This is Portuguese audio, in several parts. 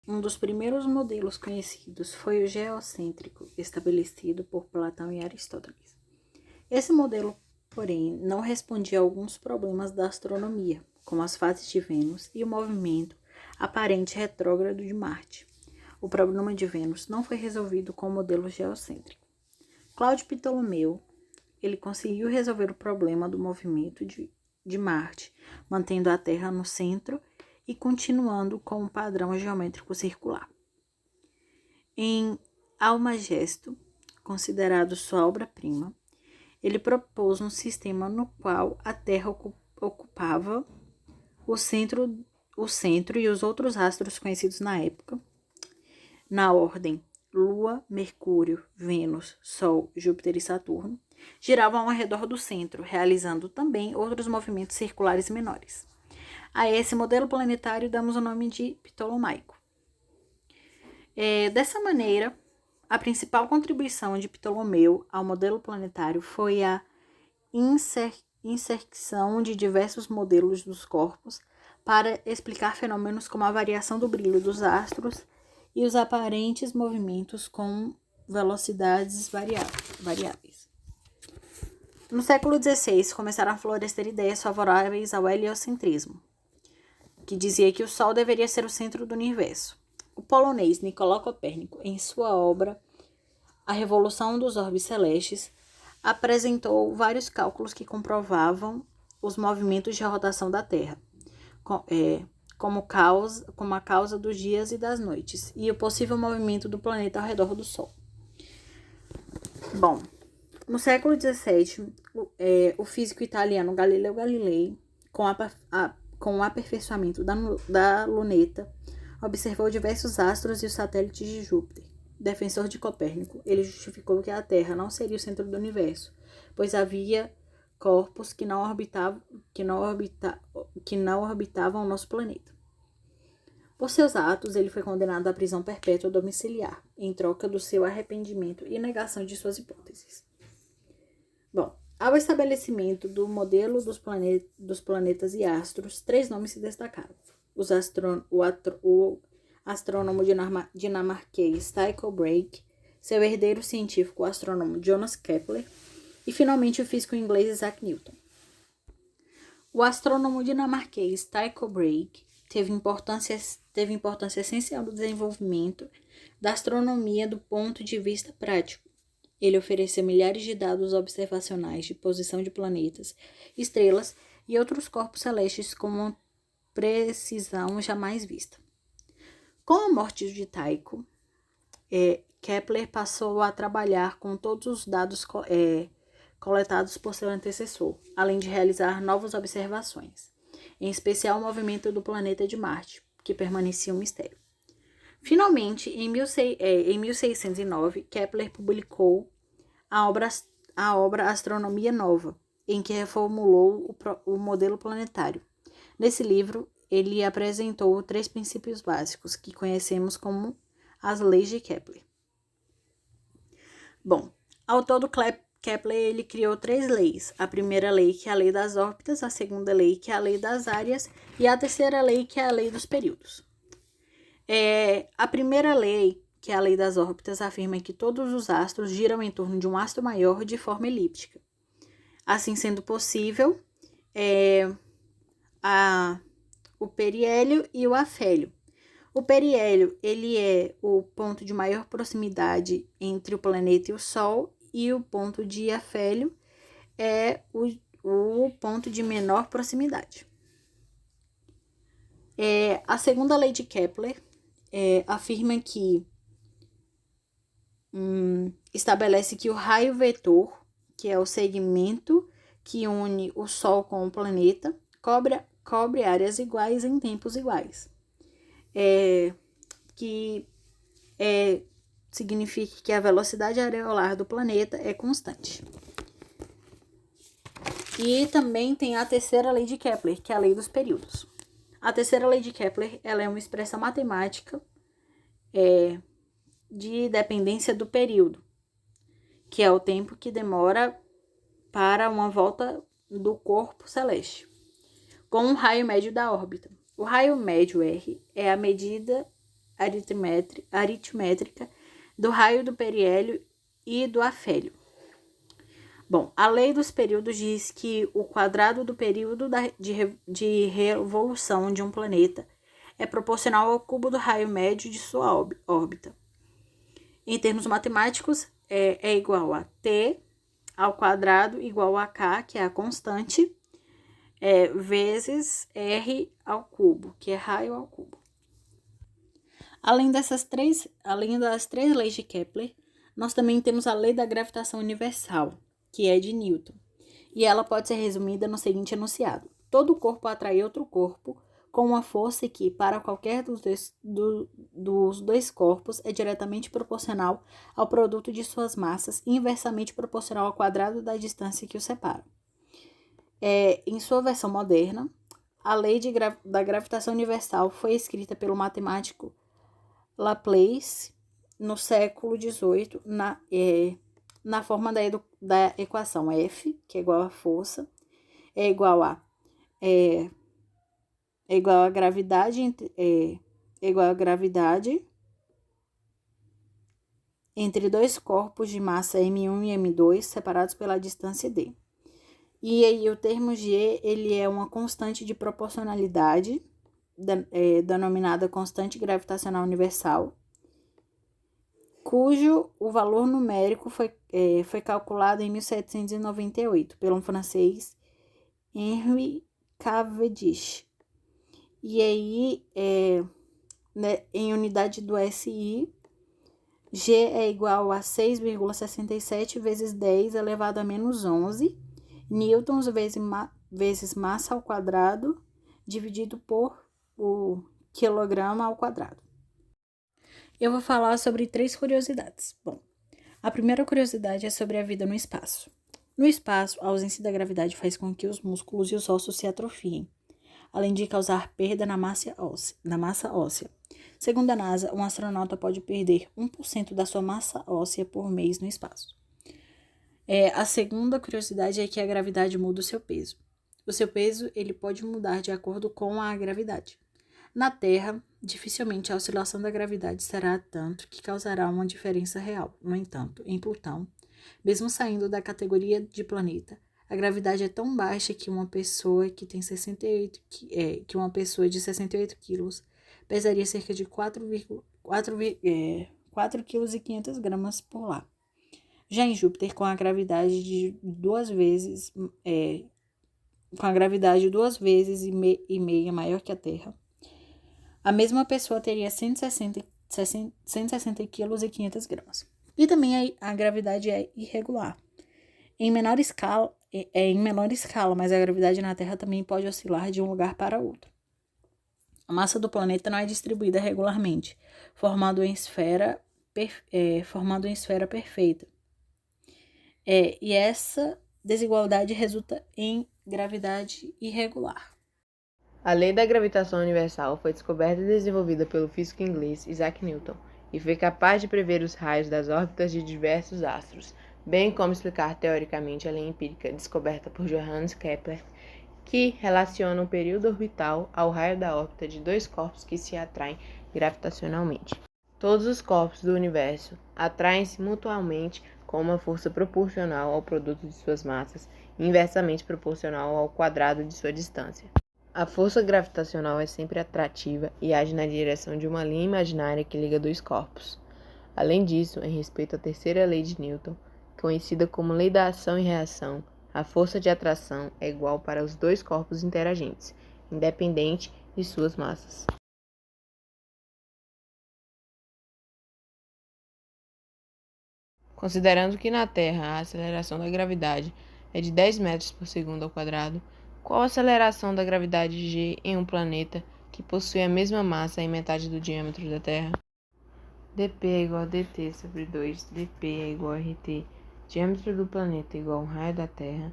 Um dos primeiros modelos conhecidos foi o geocêntrico, estabelecido por Platão e Aristóteles. Esse modelo, porém, não respondia a alguns problemas da astronomia, como as fases de Vênus e o movimento aparente retrógrado de Marte. O problema de Vênus não foi resolvido com o modelo geocêntrico. Cláudio Ptolomeu, ele conseguiu resolver o problema do movimento de Marte, mantendo a Terra no centro e continuando com um padrão geométrico circular. Em Almagesto, considerado sua obra-prima, ele propôs um sistema no qual a Terra ocupava o centro e os outros astros conhecidos na época, na ordem Lua, Mercúrio, Vênus, Sol, Júpiter e Saturno, giravam ao redor do centro, realizando também outros movimentos circulares menores. A esse modelo planetário damos o nome de ptolomaico. Dessa maneira, a principal contribuição de Ptolomeu ao modelo planetário foi a inserção de diversos modelos dos corpos para explicar fenômenos como a variação do brilho dos astros e os aparentes movimentos com velocidades variáveis. No século XVI, começaram a florescer ideias favoráveis ao heliocentrismo, que dizia que o Sol deveria ser o centro do universo. O polonês Nicolau Copérnico, em sua obra A Revolução dos Orbes Celestes, apresentou vários cálculos que comprovavam os movimentos de rotação da Terra, como a causa dos dias e das noites, e o possível movimento do planeta ao redor do Sol. Bom, no século XVII, o físico italiano Galileu Galilei, com o aperfeiçoamento da luneta, observou diversos astros e os satélites de Júpiter. Defensor de Copérnico, ele justificou que a Terra não seria o centro do universo, pois havia corpos que não orbitavam o nosso planeta. Por seus atos, ele foi condenado à prisão perpétua domiciliar, em troca do seu arrependimento e negação de suas hipóteses. Bom, ao estabelecimento do modelo dos planetas e astros, 3 nomes se destacaram. O astrônomo dinamarquês Tycho Brahe, seu herdeiro científico, o astrônomo Johannes Kepler, e finalmente o físico inglês Isaac Newton. O astrônomo dinamarquês Tycho Brahe teve importância essencial no desenvolvimento da astronomia do ponto de vista prático. Ele ofereceu milhares de dados observacionais de posição de planetas, estrelas e outros corpos celestes com uma precisão jamais vista. Com a morte de Tycho, Kepler passou a trabalhar com todos os dados coletados por seu antecessor, além de realizar novas observações, em especial o movimento do planeta de Marte, que permanecia um mistério. Finalmente, em 1609, Kepler publicou a obra Astronomia Nova, em que reformulou o modelo planetário. Nesse livro, ele apresentou 3 princípios básicos, que conhecemos como as leis de Kepler. Bom, ao todo, Kepler ele criou 3 leis. A primeira lei, que é a lei das órbitas, a segunda lei, que é a lei das áreas, e a terceira lei, que é a lei dos períodos. A primeira lei, que é a lei das órbitas, afirma que todos os astros giram em torno de um astro maior de forma elíptica. Assim sendo possível, o periélio e o afélio. O periélio ele é o ponto de maior proximidade entre o planeta e o Sol, e o ponto de afélio é o ponto de menor proximidade. A segunda lei de Kepler afirma que estabelece que o raio vetor, que é o segmento que une o Sol com o planeta, cobre áreas iguais em tempos iguais. Significa que a velocidade areolar do planeta é constante. E também tem a terceira lei de Kepler, que é a lei dos períodos. A terceira lei de Kepler ela é uma expressão matemática de dependência do período, que é o tempo que demora para uma volta do corpo celeste, com um raio médio da órbita. O raio médio R é a medida aritmétrica do raio do periélio e do afélio. Bom, a lei dos períodos diz que o quadrado do período de revolução de um planeta é proporcional ao cubo do raio médio de sua órbita. Em termos matemáticos, é igual a t ao quadrado igual a k, que é a constante, vezes r ao cubo, que é raio ao cubo. Além das três leis de Kepler, nós também temos a lei da gravitação universal, que é de Newton, e ela pode ser resumida no seguinte enunciado: todo corpo atrai outro corpo com uma força que, para qualquer dos dois corpos, é diretamente proporcional ao produto de suas massas e inversamente proporcional ao quadrado da distância que os separa. Em sua versão moderna, a lei da gravitação universal foi escrita pelo matemático Laplace no século XVIII na forma da equação F, que é igual a força, é igual a gravidade entre dois corpos de massa M1 e M2 separados pela distância d. E aí o termo G, ele é uma constante de proporcionalidade, denominada constante gravitacional universal, cujo o valor numérico foi calculado em 1798 pelo francês Henri Cavendish. E aí, em unidade do SI, G é igual a 6,67 vezes 10 elevado a menos 11 newtons vezes massa ao quadrado dividido por o quilograma ao quadrado. Eu vou falar sobre 3 curiosidades. Bom, a primeira curiosidade é sobre a vida no espaço. No espaço, a ausência da gravidade faz com que os músculos e os ossos se atrofiem, além de causar perda na massa óssea. Segundo a NASA, um astronauta pode perder 1% da sua massa óssea por mês no espaço. A segunda curiosidade é que a gravidade muda o seu peso. O seu peso ele pode mudar de acordo com a gravidade. Na Terra, dificilmente a oscilação da gravidade será tanto que causará uma diferença real. No entanto, em Plutão, mesmo saindo da categoria de planeta, a gravidade é tão baixa que uma pessoa de 68 quilos pesaria cerca de 4,5 kg por lá. Já em Júpiter, com a gravidade duas vezes e meia maior que a Terra, a mesma pessoa teria 160 quilos e 500 gramas. E também a gravidade é irregular. Em menor escala, mas a gravidade na Terra também pode oscilar de um lugar para outro. A massa do planeta não é distribuída regularmente, formando uma esfera perfeita. E essa desigualdade resulta em gravidade irregular. A lei da gravitação universal foi descoberta e desenvolvida pelo físico inglês Isaac Newton e foi capaz de prever os raios das órbitas de diversos astros, bem como explicar teoricamente a lei empírica descoberta por Johannes Kepler, que relaciona o período orbital ao raio da órbita de dois corpos que se atraem gravitacionalmente. Todos os corpos do universo atraem-se mutuamente com uma força proporcional ao produto de suas massas e inversamente proporcional ao quadrado de sua distância. A força gravitacional é sempre atrativa e age na direção de uma linha imaginária que liga dois corpos. Além disso, em respeito à terceira lei de Newton, conhecida como lei da ação e reação, a força de atração é igual para os dois corpos interagentes, independente de suas massas. Considerando que na Terra a aceleração da gravidade é de 10 metros por segundo ao quadrado, qual a aceleração da gravidade G em um planeta que possui a mesma massa e metade do diâmetro da Terra? dp é igual a dt sobre 2, dp é igual a rt, diâmetro do planeta igual ao raio da Terra,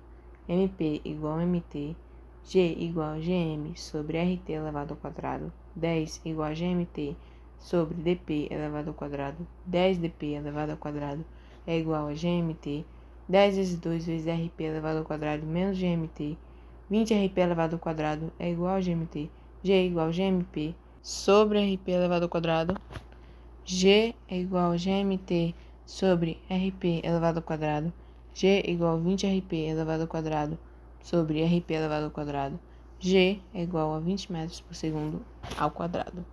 mp igual a mt, g igual a gm sobre rt elevado ao quadrado, 10 igual a gmt sobre dp elevado ao quadrado, 10 dp elevado ao quadrado é igual a gmt, 10 vezes 2 vezes rp elevado ao quadrado menos gmt, 20 rp elevado ao quadrado é igual a gmt, g igual a gmp, sobre RP elevado ao quadrado. G é igual a GMT sobre RP elevado ao quadrado. G é igual a 20 RP elevado ao quadrado sobre RP elevado ao quadrado. G é igual a 20 metros por segundo ao quadrado.